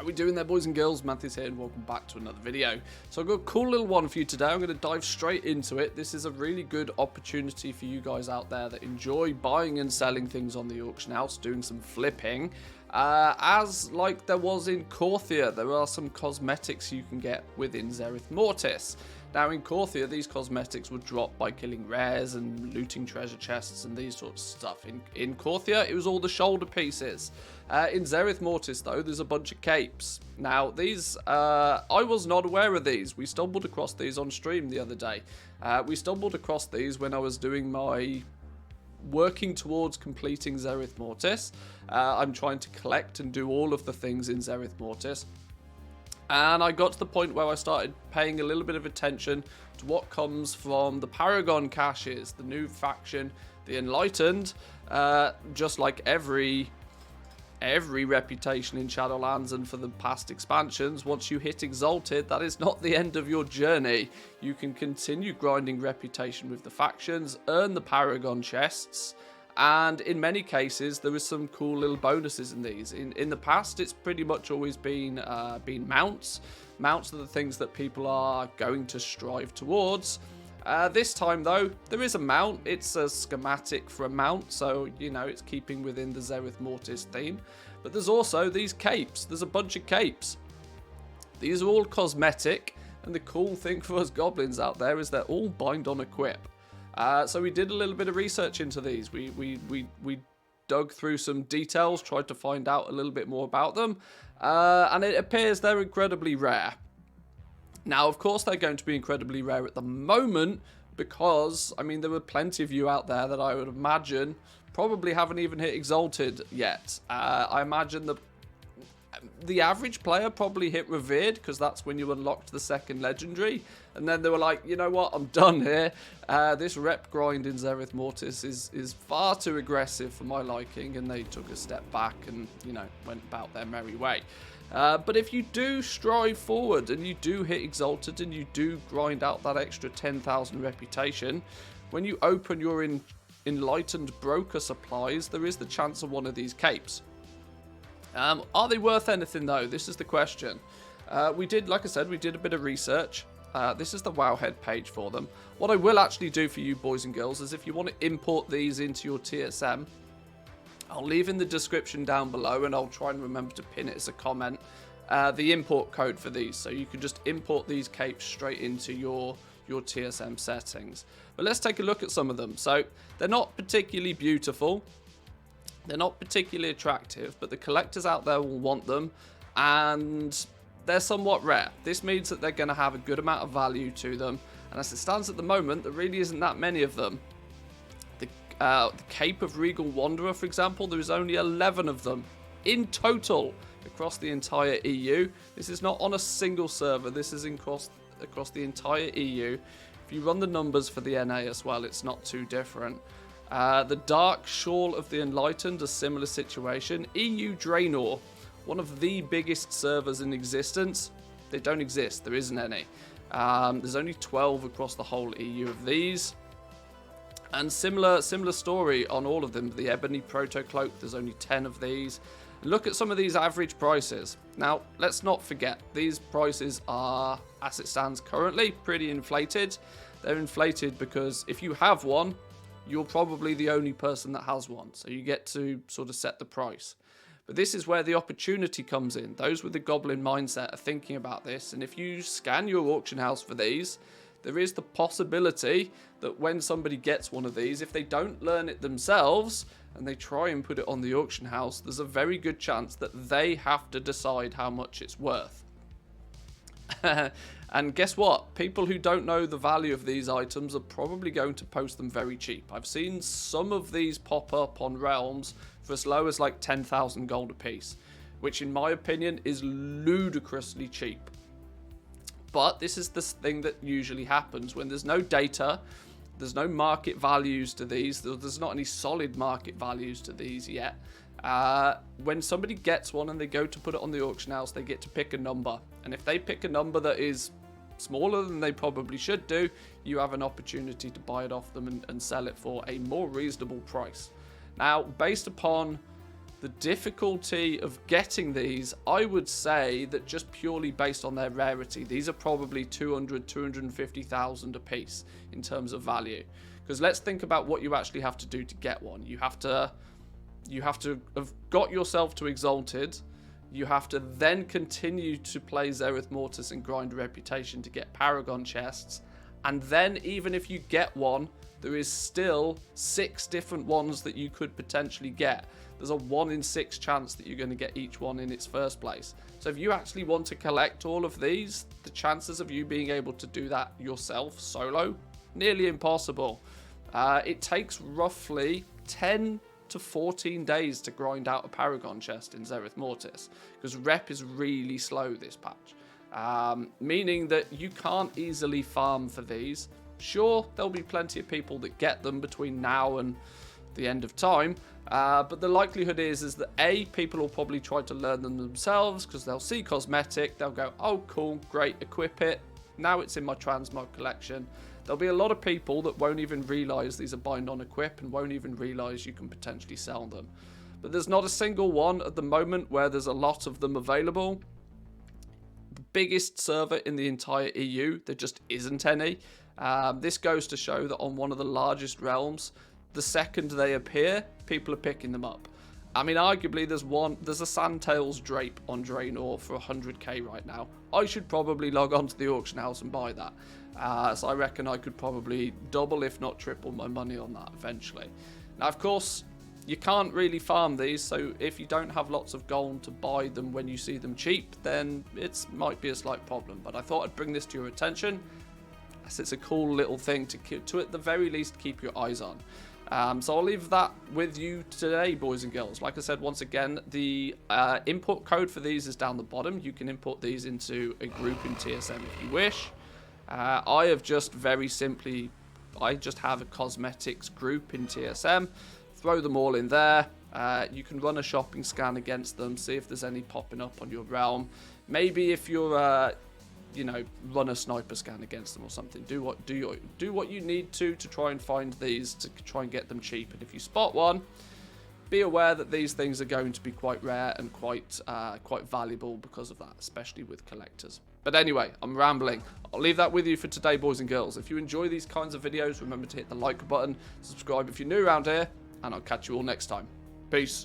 How we doing there, boys and girls? Manthieus here and welcome back to another video. So I've got a cool little one for you today. I'm going to dive straight into it. This is a really good opportunity for you guys out there that enjoy buying and selling things on the auction house, doing some flipping. As like there was in Korthia, there are some cosmetics you can get within Zereth Mortis. Now in Korthia, these cosmetics would drop by killing rares and looting treasure chests and these sorts of stuff. In Korthia, it was all the shoulder pieces. In Zereth Mortis, though, there's a bunch of capes. Now, these, I was not aware of these. We stumbled across these on stream the other day. We stumbled across these when I was doing my working towards completing Zereth Mortis. I'm trying to collect and do all of the things in Zereth Mortis. And I got to the point where I started paying a little bit of attention to what comes from the Paragon caches, the new faction, the Enlightened. Just like every reputation in Shadowlands and for the past expansions, once you hit Exalted, that is not the end of your journey. You can continue grinding reputation with the factions, earn the Paragon chests, and in many cases there is some cool little bonuses in these. In the past, it's pretty much always been mounts. Mounts are the things that people are going to strive towards. This time though, there is a mount. It's a schematic for a mount, so you know it's keeping within the Zereth Mortis theme. But there's also these capes. There's a bunch of capes. These are all cosmetic, and the cool thing for us goblins out there is they're all bind on equip. So we did a little bit of research into these. We dug through some details, tried to find out a little bit more about them, and it appears they're incredibly rare. Now, of course, they're going to be incredibly rare at the moment because, I mean, there were plenty of you out there that I would imagine probably haven't even hit Exalted yet. I imagine the average player probably hit Revered because that's when you unlocked the second legendary. And then they were like, you know what, I'm done here. This rep grind in Zereth Mortis is far too aggressive for my liking. And they took a step back and, you know, went about their merry way. But if you do strive forward and you do hit Exalted and you do grind out that extra 10,000 reputation, when you open your Enlightened Broker supplies, there is the chance of one of these capes. Are they worth anything though? This is the question. We did, like I said, we did a bit of research. This is the Wowhead page for them. What I will actually do for you boys and girls is if you want to import these into your TSM, I'll leave in the description down below and I'll try and remember to pin it as a comment, the import code for these. So you can just import these capes straight into your TSM settings. But let's take a look at some of them. So they're not particularly beautiful. They're not particularly attractive, but the collectors out there will want them, and they're somewhat rare. This means that they're going to have a good amount of value to them, and as it stands at the moment, there really isn't that many of them. The Cape of Regal Wanderer, for example, there is only 11 of them in total across the entire EU. This is not on a single server, this is across the entire EU. If you run the numbers for the NA as well, it's not too different. The Dark Shawl of the Enlightened, a similar situation. EU Draenor, one of the biggest servers in existence. They don't exist, there isn't any. There's only 12 across the whole EU of these. And similar story on all of them. The Ebony Proto-Cloak, there's only 10 of these. Look at some of these average prices. Now, let's not forget, these prices are, as it stands currently, pretty inflated. They're inflated because if you have one, you're probably the only person that has one, so you get to sort of set the price. But this is where the opportunity comes in. Those with the goblin mindset are thinking about this, and if you scan your auction house for these, there is the possibility that when somebody gets one of these, if they don't learn it themselves and they try and put it on the auction house, there's a very good chance that they have to decide how much it's worth. And guess what? People who don't know the value of these items are probably going to post them very cheap. I've seen some of these pop up on Realms for as low as like 10,000 gold a piece, which in my opinion is ludicrously cheap. But this is the thing that usually happens when there's no data, there's no market values to these, there's not any solid market values to these yet. When somebody gets one and they go to put it on the auction house, they get to pick a number. And if they pick a number that is smaller than they probably should do, you have an opportunity to buy it off them and sell it for a more reasonable price. Now, based upon The difficulty of getting these, I would say that just purely based on their rarity, these are probably 200, 250,000 a piece in terms of value. Because let's think about what you actually have to do to get one. You have to have got yourself to Exalted. You have to then continue to play Zereth Mortis and grind Reputation to get Paragon chests. And then even if you get one, there is still 6 different ones that you could potentially get. There's a 1 in 6 chance that you're going to get each one in its first place. So if you actually want to collect all of these, the chances of you being able to do that yourself solo, nearly impossible. It takes roughly 10 to 14 days to grind out a Paragon chest in Zereth Mortis, because rep is really slow this patch, meaning that you can't easily farm for these. Sure, there'll be plenty of people that get them between now and the end of time, but the likelihood is that A, people will probably try to learn them themselves because they'll see cosmetic, they'll go, oh cool, great, equip it, now it's in my transmog collection. There'll be a lot of people that won't even realise these are bind on equip and won't even realise you can potentially sell them. But there's not a single one at the moment where there's a lot of them available. The biggest server in the entire EU, there just isn't any. This goes to show that on one of the largest realms, the second they appear, people are picking them up. I mean, arguably, there's a Sandtails Drape on Draenor for 100k right now. I should probably log on to the auction house and buy that. So I reckon I could probably double, if not triple, my money on that eventually. Now, of course, you can't really farm these, so if you don't have lots of gold to buy them when you see them cheap, then it might be a slight problem. But I thought I'd bring this to your attention, as it's a cool little thing to at the very least keep your eyes on. So I'll leave that with you today, boys and girls. Like I said, once again, the import code for these is down the bottom. You can import these into a group in TSM if you wish. I have just very simply, I just have a cosmetics group in TSM. Throw them all in there. You can run a shopping scan against them, see if there's any popping up on your realm. Maybe if you're you know, run a sniper scan against them or something. Do what you need to try and find these, to try and get them cheap. And if you spot one, be aware that these things are going to be quite rare and quite valuable because of that, especially with collectors. But anyway, I'm rambling. I'll leave that with you for today, boys and girls. If you enjoy these kinds of videos, remember to hit the like button, subscribe if you're new around here, and I'll catch you all next time. Peace.